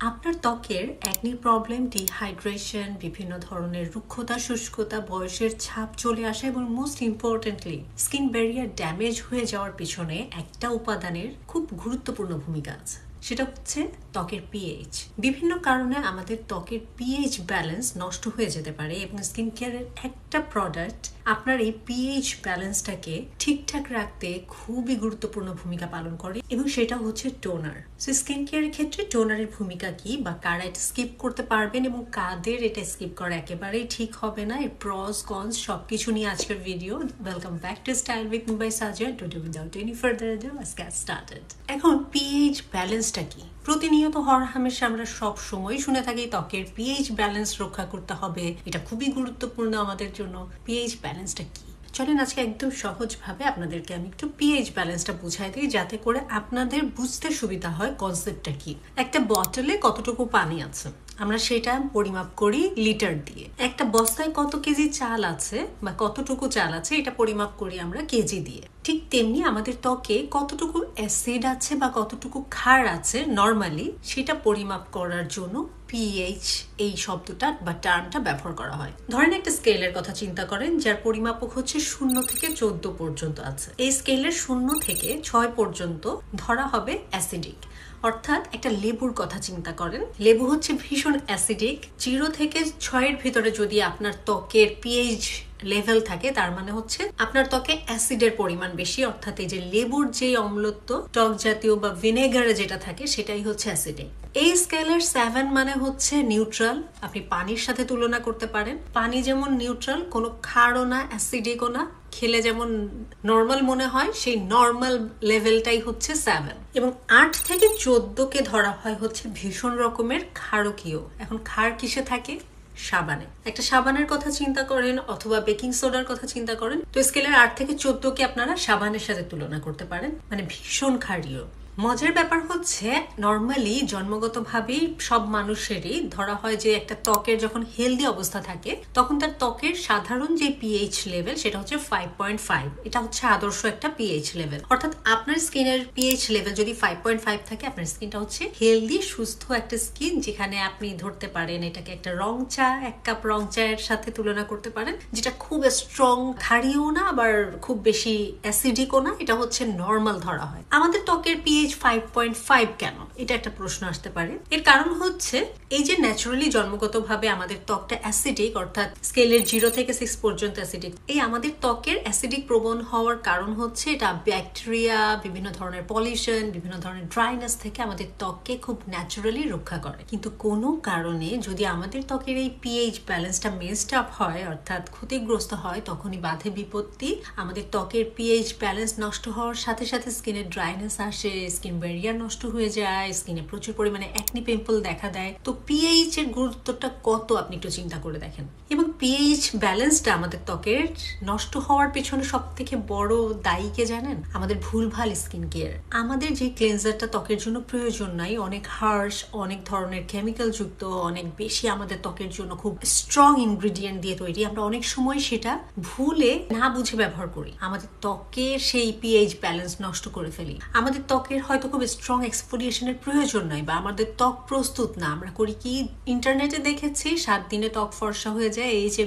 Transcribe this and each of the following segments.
আপনার ত্বকের acne problem, dehydration, বিভিন্ন ধরনের রুক্ষতা, শুষ্কতা, বয়সের ছাপ চলে আসা এবং most importantly skin barrier damage হয়ে যাওয়ার পিছনে একটা উপাদানের খুব গুরুত্বপূর্ণ ভূমিকা আছে। সেটা হচ্ছে ত্বকের পিএইচ। বিভিন্ন কারণে আমাদের ত্বকের পিএইচ ব্যালেন্স নষ্ট হয়ে যেতে পারে এবং স্কিন কেয়ারের একটা প্রোডাক্ট আপনার এই পিএইচ ব্যালেন্সটাকে ঠিকঠাক রাখতে খুবই গুরুত্বপূর্ণ ভূমিকা পালন করে এবং সেটা হচ্ছে টোনার। সো স্কিন কেয়ারের ক্ষেত্রে টোনারের ভূমিকা কি, বা কারা এটা স্কিপ করতে পারবেন এবং কাদের এটা স্কিপ করা একেবারেই ঠিক হবে না, এর প্রস কনস সবকিছু নিয়ে আজকের video. Welcome back to style with Mumbai Sajia. Today without any further ado let's get started. এখন পিএইচ ব্যালেন্সটা কি? প্রতিনিয়ত হরহামেশা আমরা সব সময় শুনে থাকি ত্বকের পিএইচ ব্যালেন্স রক্ষা করতে হবে, এটা খুবই গুরুত্বপূর্ণ আমাদের জন্য। পিএইচ ব্যালেন্সটা কি? চলেন আজকে একদম সহজভাবে আপনাদেরকে আমি একটু পিএইচ ব্যালেন্সটা বুঝাই দিই, যাতে করে আপনাদের বুঝতে সুবিধা হয় কনসেপ্টটা কি। একটা বটলে কতটুকু পানি আছে আমরা সেটা পরিমাপ করি লিটার দিয়ে। একটা বস্তায় কত কেজি চাল আছে বা কতটুকু চাল আছে এটা পরিমাপ করি আমরা কেজি দিয়ে। ঠিক তেমনি আমাদের ত্বকে কতটুকু অ্যাসিড আছে বা কতটুকু ক্ষার আছে নর্মালি, সেটা পরিমাপ করার জন্য পিএইচ এই শব্দটা বা টার্মটা ব্যবহার করা হয়। ধরেন একটা স্কেলের কথা চিন্তা করেন, যার পরিমাপক হচ্ছে 0 থেকে 14 পর্যন্ত আছে। এই স্কেলের 0 থেকে 6 পর্যন্ত ধরা হবে অ্যাসিডিক। অর্থাৎ একটা লেবুর কথা চিন্তা করেন, লেবু হচ্ছে ভীষণ অ্যাসিডিক। 0 থেকে 6 ভিতরে যদি আপনার ত্বকের পিএইচ লেভেল থাকে, তার মানে হচ্ছে আপনার ত্বকে অ্যাসিডের পরিমাণ বেশি। অর্থাৎ এই যে লেবুর যে অম্লত্ব, টক জাতীয় বা ভিনেগারে যেটা থাকে, সেটাই হচ্ছে অ্যাসিডিক। এই স্কেলের 7 মানে হচ্ছে নিউট্রাল। আপনি পানির সাথে তুলনা করতে পারেন। পানি যেমন নিউট্রাল, কোনো ক্ষারও না অ্যাসিডিকও না, খেলে যেমন নর্মাল মনে হয়, সেই নর্মাল লেভেলটাই হচ্ছে 7। এবং 8 থেকে 14কে ধরা হয় হচ্ছে ভীষণ রকমের ক্ষারকীয়। এখন ক্ষার কিসে থাকে? সাবানে। একটা সাবানের কথা চিন্তা করেন অথবা বেকিং সোডার কথা চিন্তা করেন, তো স্কেলের 8 থেকে 14কে আপনারা সাবানের সাথে তুলনা করতে পারেন, মানে ভীষণ ক্ষারীয়। মজার ব্যাপার হচ্ছে নর্মালি জন্মগতভাবেই সব মানুষেরই ধরা হয় যে একটা ত্বকের যখন হেলদি অবস্থা থাকে তখন তার ত্বকের সাধারণ যে পিএইচ লেভেল সেটা হচ্ছে 5.5। এটা হচ্ছে আদর্শ একটা পিএইচ লেভেল। অর্থাৎ আপনার স্কিনের পিএইচ লেভেল যদি 5.5 থাকে, আপনার স্কিনটা হচ্ছে হেলদি সুস্থ একটা স্কিন, যেখানে আপনি ধরতে পারেন এটাকে একটা রং চা, 1 কাপ রং চায়ের সাথে তুলনা করতে পারেন, যেটা খুব স্ট্রং ক্ষারীয় না আবার খুব বেশি অ্যাসিডিকও না। এটা হচ্ছে নর্মাল ধরা হয়। আমাদের ত্বকের পিএইচ 5.5 কেন? এটা একটা প্রশ্ন আসতে পারে। এর কারণ হচ্ছে এই যে ন্যাচারালি জন্মগতভাবে আমাদের ত্বকটা অ্যাসিডিক, অর্থাৎ স্কেলের 0 থেকে 6 পর্যন্ত অ্যাসিডিক। এই আমাদের ত্বকের অ্যাসিডিক প্রবণ হওয়ার কারণ হচ্ছে এটা ব্যাকটেরিয়া, বিভিন্ন ধরনের পলিউশন, বিভিন্ন ধরনের ড্রাইনেস থেকে আমাদের ত্বককে খুব ন্যাচারালি রক্ষা করে। কিন্তু কোনো কারণে যদি আমাদের ত্বকের এই পিএইচ ব্যালেন্সটা মেসড আপ হয়, অর্থাৎ ক্ষতিগ্রস্ত হয়, তখনই বাধে বিপত্তি। আমাদের ত্বকের পিএইচ ব্যালেন্স নষ্ট হওয়ার সাথে সাথে স্কিনের ড্রাইনেস আসে, স্কিন ব্যারিয়ার নষ্ট হয়ে যায়, স্কিনে প্রচুর পরিমাণে অ্যাকনি পিম্পল দেখা দেয়। তো পিএইচ এর গুরুত্বটা কত আপনি একটু চিন্তা করে দেখেন। এবং পিএইচ ব্যালেন্সটা আমাদের ত্বকের নষ্ট হওয়ার পেছনে সব থেকে বড় দায়ী কে জানেন? আমাদের ভুলভাল স্কিন কেয়ার। আমাদের যে ক্লেনজারটা ত্বকের জন্য প্রয়োজন নাই, অনেক হার্শ, অনেক ধরনের কেমিক্যাল যুক্ত, অনেক বেশি আমাদের ত্বকের জন্য খুব স্ট্রং ইনগ্রেডিয়েন্ট দিয়ে তৈরি, আমরা অনেক সময় সেটা ভুলে না বুঝে ব্যবহার করি, আমাদের ত্বকের সেই পিএইচ ব্যালেন্স নষ্ট করে ফেলি। আমাদের ত্বকের হয়তো খুব স্ট্রং এক্সফোলিয়েশনের প্রয়োজন নাই, বা আমাদের ত্বক প্রস্তুত না। আমরা করি কি, ইন্টারনেটে দেখেছি 7 দিনে ত্বক ফর্সা হয়ে যায়,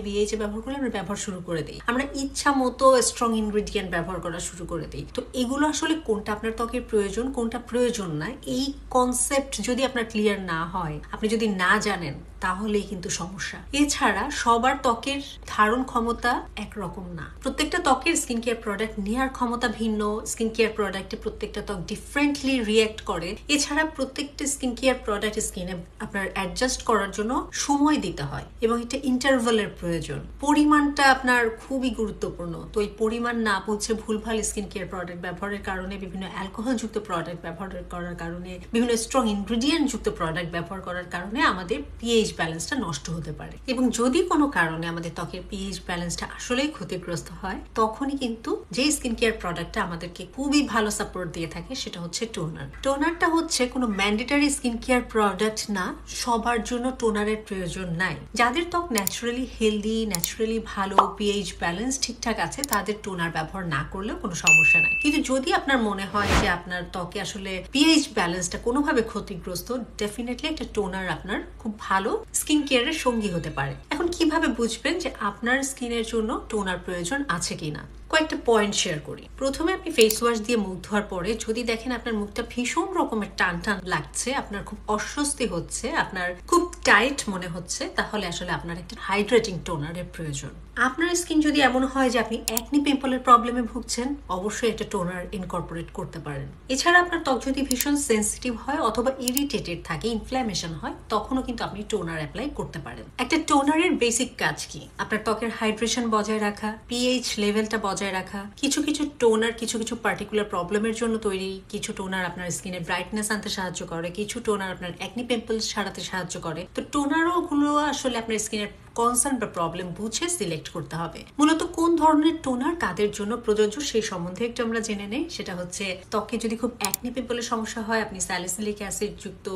BHA ব্যবহার করলে আমরা ব্যবহার শুরু করে দিই। আমরা ইচ্ছা মতো স্ট্রং ইনগ্রেডিয়েন্ট ব্যবহার করা শুরু করে দিই। তো এগুলো আসলে কোনটা আপনার ত্বকের প্রয়োজন, কোনটা প্রয়োজন না, এই কনসেপ্ট যদি আপনার ক্লিয়ার না হয়, আপনি যদি না জানেন, তাহলেই কিন্তু সমস্যা। এছাড়া সবার ত্বকের ধারণ ক্ষমতা একরকম না। প্রত্যেকটা ত্বকের স্কিন কেয়ার প্রোডাক্ট নেওয়ার ক্ষমতা ভিন্ন। স্কিন কেয়ার প্রোডাক্টে প্রত্যেকটা ত্বক ডিফারেন্টলি রিঅ্যাক্ট করে। এছাড়া প্রত্যেকটা স্কিন কেয়ার প্রোডাক্ট স্কিনে আপনার অ্যাডজাস্ট করার জন্য সময় দিতে হয় এবং এটা ইন্টারভালের প্রয়োজন। পরিমাণটা আপনার খুবই গুরুত্বপূর্ণ। তো এই পরিমাণ না বুঝে ভুলভাল স্কিন কেয়ার প্রোডাক্ট ব্যবহারের কারণে, বিভিন্ন অ্যালকোহল যুক্ত প্রোডাক্ট ব্যবহার করার কারণে, বিভিন্ন স্ট্রং ইনগ্রেডিয়েন্ট যুক্ত প্রোডাক্ট ব্যবহার করার কারণে আমাদের পিএইচ ব্যালেন্সটা নষ্ট হতে পারে। এবং যদি কোনো কারণে আমাদের ত্বকের পিএইচ ব্যালেন্সটা আসলেই ক্ষতিগ্রস্ত হয়, তখনই কিন্তু যে স্কিন কেয়ার প্রোডাক্টটা আমাদেরকে খুবই ভালো সাপোর্ট দিয়ে থাকে সেটা হচ্ছে টোনার। টোনারটা হচ্ছে কোনো ম্যান্ডেটরি স্কিন কেয়ার প্রোডাক্ট না, সবার জন্য টোনারের প্রয়োজন নাই। যাদের ত্বক ন্যাচারালি হেলদি, ন্যাচারালি ভালো, পিএইচ ব্যালেন্স ঠিকঠাক আছে তাদের টোনার ব্যবহার না করলেও কোনো সমস্যা নাই। কিন্তু যদি আপনার মনে হয় যে আপনার ত্বকে আসলে পিএইচ ব্যালেন্সটা কোনোভাবে ক্ষতিগ্রস্ত, ডেফিনেটলি একটা টোনার আপনার খুব ভালো স্কিন কেয়ারের সঙ্গী হতে পারে। এখন কিভাবে বুঝবেন যে আপনার স্কিনের জন্য টোনার প্রয়োজন আছে কিনা? কয়েকটা পয়েন্ট শেয়ার করি। প্রথমে আপনি ফেস ওয়াশ দিয়ে মুখ ধোয়ার পরে যদি দেখেন আপনার মুখটা ভীষণ রকমের টান টান লাগছে, আপনার খুব অস্বস্তি হচ্ছে, আপনার খুব টাইট মনে হচ্ছে, তাহলে আসলে আপনার একটা হাইড্রেটিং টোনারের প্রয়োজন। আপনার স্কিন যদি এমন হয় যে আপনি অ্যাকনি পিম্পলের প্রবলেমে ভুগছেন, অবশ্যই একটা টোনার ইনকর্পোরেট করতে পারেন। এছাড়া আপনার ত্বক যদি ভীষণ সেন্সিটিভ হয় অথবা ইরিটেটেড থাকে, ইনফ্ল্যামেশন হয়, তখনও কিন্তু আপনি টোনার অ্যাপ্লাই করতে পারেন। একটা টোনারের বেসিক কাজ কি? আপনার ত্বকের হাইড্রেশন বজায় রাখা, পিএইচ লেভেলটা বজায় রাখা। কিছু কিছু টোনার কিছু কিছু পার্টিকুলার প্রবলেমের জন্য তৈরি। কিছু টোনার আপনার স্কিনে ব্রাইটনেস আনতে সাহায্য করে, কিছু টোনার আপনার অ্যাকনি পিম্পলস সারাতে সাহায্য করে। তো টোনারও গুলো আসলে আপনার স্কিনের কনসার্ন বা প্রবলেম বুঝে সিলেক্ট করতে হবে। মূলত কোন ধরনের টোনার কাদের জন্য প্রযোজ্য সেই সম্বন্ধে একটু আমরা জেনে নেই। সেটা হচ্ছে ত্বকে যদি খুব অ্যাকনি পিম্পলের সমস্যা হয়, আপনি স্যালিসিলিক অ্যাসিড যুক্ত,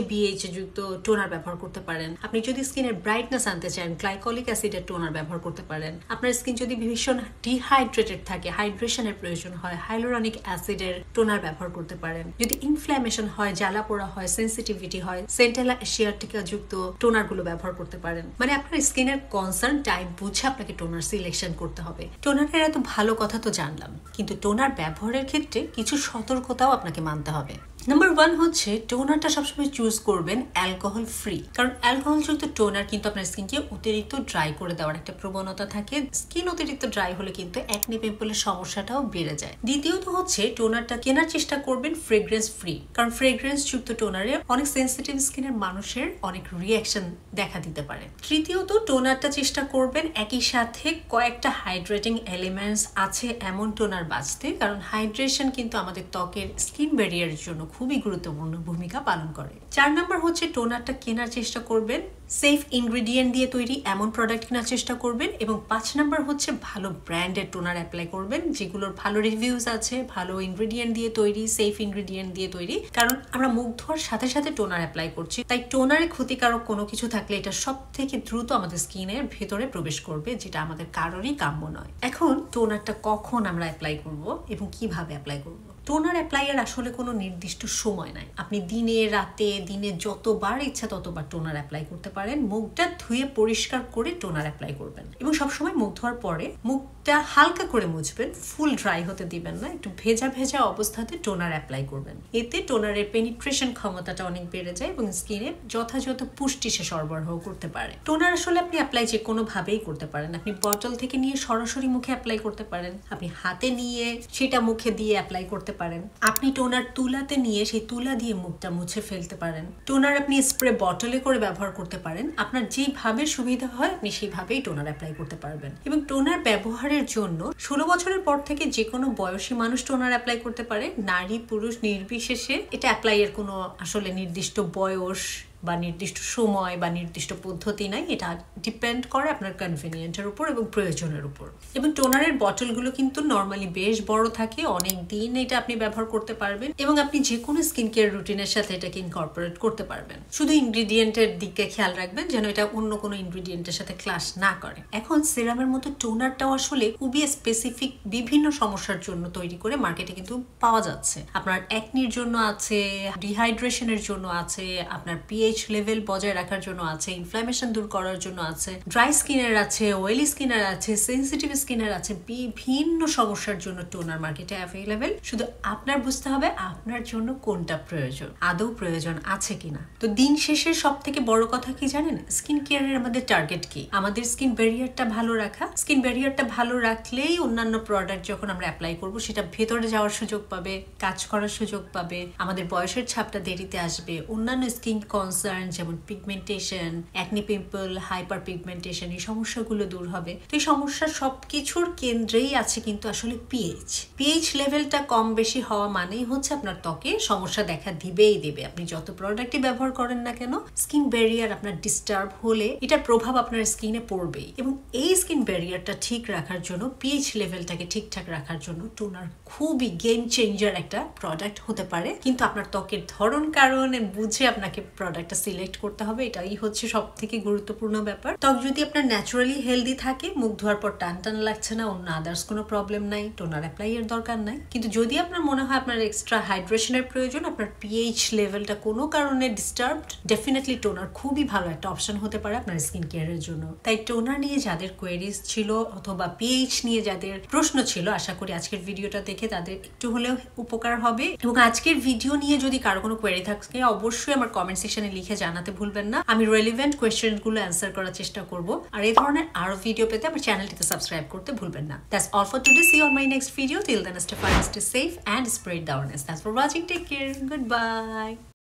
BH যুক্ত টোনার ব্যবহার করতে পারেন। আপনি যদি স্কিনের ব্রাইটনেস আনতে চান, গ্লাইকলিক অ্যাসিডের টোনার ব্যবহার করতে পারেন। আপনার স্কিন যদি ভীষণ ডিহাইড্রেটেড থাকে, হাইড্রেশনের প্রয়োজন হয়, হাইলোরনিক অ্যাসিডের টোনার ব্যবহার করতে পারেন। যদি ইনফ্ল্যামেশন হয়, জ্বালা পোড়া হয়, সেন্সিটিভিটি হয়, সেন্টেলা এশিয়াটিকা যুক্ত টোনার গুলো ব্যবহার করতে পারেন। মানে আপনার স্কিনের কনসার্ন টাইপ বুঝে আপনাকে টোনার সিলেকশন করতে হবে। টোনারের এত ভালো কথা তো জানলাম, কিন্তু টোনার ব্যবহারের ক্ষেত্রে কিছু সতর্কতাও আপনাকে মানতে হবে। নাম্বার 1 হচ্ছে টোনারটা সবসময় চুজ করবেন অ্যালকোহল ফ্রি, কারণ অ্যালকোহল যুক্ত টোনার কিন্তু আপনার স্কিনকে অতিরিক্ত ড্রাই করে দেওয়ার একটা প্রবণতা থাকে। স্কিন অতিরিক্ত ড্রাই হলে কিন্তু অ্যাকনি পিম্পলের সমস্যাটাও বেড়ে যায়। দ্বিতীয়ত হচ্ছে টোনারটা কেনার চেষ্টা করবেন ফ্রেগ্রেন্স ফ্রি, কারণ ফ্রেগ্রেন্স যুক্ত টোনারে অনেক সেন্সিটিভ স্কিনের মানুষের অনেক রিয়াকশন দেখা দিতে পারে। তৃতীয়ত টোনারটা চেষ্টা করবেন একই সাথে কয়েকটা হাইড্রেটিং এলিমেন্টস আছে এমন টোনার বাছতে, কারণ হাইড্রেশন কিন্তু আমাদের ত্বকের স্কিন ব্যারিয়ারের জন্য খুবই গুরুত্বপূর্ণ ভূমিকা পালন করে। 4 নাম্বার হচ্ছে টোনারটা কেনার চেষ্টা করবেন সেফ ইনগ্রেডিয়েন্ট দিয়ে তৈরি এমন প্রোডাক্ট কেনার চেষ্টা করবেন। এবং 5 নাম্বার হচ্ছে ভালো ব্র্যান্ডের টোনার অ্যাপ্লাই করবেন, যেগুলোর ভালো রিভিউজ আছে, ভালো ইনগ্রেডিয়েন্ট দিয়ে তৈরি, সেফ ইনগ্রেডিয়েন্ট দিয়ে তৈরি। কারণ আমরা মুখ ধোয়ার সাথে সাথে টোনার অ্যাপ্লাই করছি, তাই টোনারে ক্ষতিকারক কোনো কিছু থাকলে এটা সব থেকে দ্রুত আমাদের স্কিনের ভেতরে প্রবেশ করবে, যেটা আমাদের কারোরই কাম্য নয়। এখন টোনারটা কখন আমরা অ্যাপ্লাই করব এবং কিভাবে অ্যাপ্লাই করব? টোনার অ্যাপ্লাইয়ের আসলে কোনো নির্দিষ্ট সময় নাই। আপনি দিনে রাতে দিনে যতবার ইচ্ছা ততবার টোনার অ্যাপ্লাই করতে পারেন। মুখটা ধুয়ে পরিষ্কার করে টোনার অ্যাপ্লাই করবেন এবং সবসময় মুখ ধোয়ার পরে মুখটা হালকা করে মুছবেন, ফুল ড্রাই হতে দিবেন না, একটু ভেজা ভেজা অবস্থাতে টোনার অ্যাপ্লাই করবেন। এতে টোনারের পেনিট্রেশন ক্ষমতাটা অনেক বেড়ে যায় এবং স্কিনে যথাযথ পুষ্টি সে সরবরাহ করতে পারে। টোনার আসলে আপনি অ্যাপ্লাই যে কোনো ভাবেই করতে পারেন। আপনি বটল থেকে নিয়ে সরাসরি মুখে অ্যাপ্লাই করতে পারেন, আপনি হাতে নিয়ে সেটা মুখে দিয়ে অ্যাপ্লাই করতে পারেন, আপনি টোনার তুলাতে নিয়ে সেই তুলা দিয়ে মুখটা মুছে ফেলতে পারেন, টোনার আপনি স্প্রে বটলে করে ব্যবহার করতে পারেন। আপনার যেভাবে সুবিধা হয় আপনি সেইভাবেই টোনার অ্যাপ্লাই করতে পারবেন। এবং টোনার ব্যবহারের জন্য 16 বছরের পর থেকে যে কোনো বয়সী মানুষ টোনার অ্যাপ্লাই করতে পারে, নারী পুরুষ নির্বিশেষে। এটা অ্যাপ্লাইয়ের কোনো আসলে নির্দিষ্ট বয়স বা নির্দিষ্ট সময় বা নির্দিষ্ট পদ্ধতি নাই, এটা ডিপেন্ড করে আপনার কনভিনিয়েন্টের উপর এবং প্রয়োজনের উপর। এবং টোনারের বটলগুলো কিন্তু নর্মালি বেশ বড় থাকে, অনেক দিন এটা আপনি ব্যবহার করতে পারবেন এবং আপনি যে কোনো স্কিন কেয়ার রুটিনের সাথে এটাকে ইনকর্পোরেট করতে পারবেন। শুধু ইনগ্রিডিয়েন্টের দিকে খেয়াল রাখবেন যেন এটা অন্য কোনো ইনগ্রিডিয়েন্টের সাথে ক্লাশ না করে। এখন সিরামের মতো টোনারটাও আসলে খুবই স্পেসিফিক বিভিন্ন সমস্যার জন্য তৈরি করে মার্কেটে কিন্তু পাওয়া যাচ্ছে। আপনার অ্যাকনির জন্য আছে, ডিহাইড্রেশনের জন্য আছে, আপনার পিএইচ লেভেল বজায় রাখার জন্য আছে, ইনফ্ল্যামেশন দূর করার জন্য আছে, ড্রাই স্কিনের আছে, অয়েলি স্কিনের আছে, সেন্সিটিভ স্কিনের আছে, বিভিন্ন সমস্যার জন্য টোনার মার্কেটে অ্যাভেলেবেল। শুধু আপনার বুঝতে হবে আপনার জন্য কোনটা প্রয়োজন, আদৌ প্রয়োজন আছে কিনা। তো দিন শেষে সব থেকে বড় কথা কি জানেন? স্কিন কেয়ারের আমাদের টার্গেট কি? আমাদের স্কিন ব্যারিয়ারটা ভালো রাখা। স্কিন ব্যারিয়ারটা ভালো রাখলেই অন্যান্য প্রোডাক্ট যখন আমরা অ্যাপ্লাই করবো সেটা ভেতরে যাওয়ার সুযোগ পাবে, কাজ করার সুযোগ পাবে, আমাদের বয়সের ছাপটা দেরিতে আসবে, অন্যান্য স্কিন কনসার্ন যেমন pigmentation, acne pimple, hyper pigmentation, এই সমস্যাগুলো দূর হবে। তো এই সমস্যার সবকিছুর কেন্দ্রেই আছে কিন্তু আসলে পিএইচ লেভেলটা কম বেশি হওয়া মানেই হচ্ছে আপনার ত্বকে সমস্যা দেখা দিবেই দেবে। আপনি যত প্রোডাক্টই ব্যবহার করেন না কেন, স্কিন ব্যারিয়ার আপনার ডিস্টার্ব হলে এটার প্রভাব আপনার স্কিনে পড়বেই। এবং এই স্কিন ব্যারিয়ারটা ঠিক রাখার জন্য, পিএইচ লেভেলটাকে ঠিকঠাক রাখার জন্য টোনার খুবই গেম চেঞ্জার একটা প্রোডাক্ট হতে পারে। কিন্তু আপনার ত্বকের ধরন কারণ বুঝে আপনাকে প্রোডাক্ট একটা সিলেক্ট করতে হবে, এটাই হচ্ছে সব থেকে গুরুত্বপূর্ণ ব্যাপার। ত্বক যদি আপনার ন্যাচারালি হেলদি থাকে, মুখ ধোয়ার পর টান টান লাগছে না, অন্য আদার্স কোনো প্রবলেম নাই, টোনার অ্যাপ্লাই এর দরকার নাই। কিন্তু যদি আপনার মনে হয় আপনার এক্সট্রা হাইড্রেশনের প্রয়োজন, আপনার পিএইচ লেভেলটা কোনো কারণে ডিস্টার্বড, ডেফিনেটলি টোনার খুবই ভালো একটা অপশন হতে পারে আপনার স্কিন কেয়ারের জন্য। তাই টোনার নিয়ে যাদের কোয়েরিজ ছিল অথবা পিএইচ নিয়ে যাদের প্রশ্ন ছিল, আশা করি আজকের ভিডিওটা দেখে তাদের একটু হলেও উপকার হবে। এবং আজকের ভিডিও নিয়ে যদি কারো কোনো কোয়েরি থাকে অবশ্যই আমার কমেন্ট সেকশনে লিখে জানাতে ভুলবেন না। আমি রেলিভেন্ট কোয়েশ্চেনগুলো অ্যান্সার করার চেষ্টা করব। আর এই ধরনের আরো ভিডিও পেতে আমার চ্যানেলটিতে সাবস্ক্রাইব করতে ভুলবেন না। That's all for today. See you on my next video. Till then, stay safe and spread the awareness. Thanks for watching. Take care. Goodbye.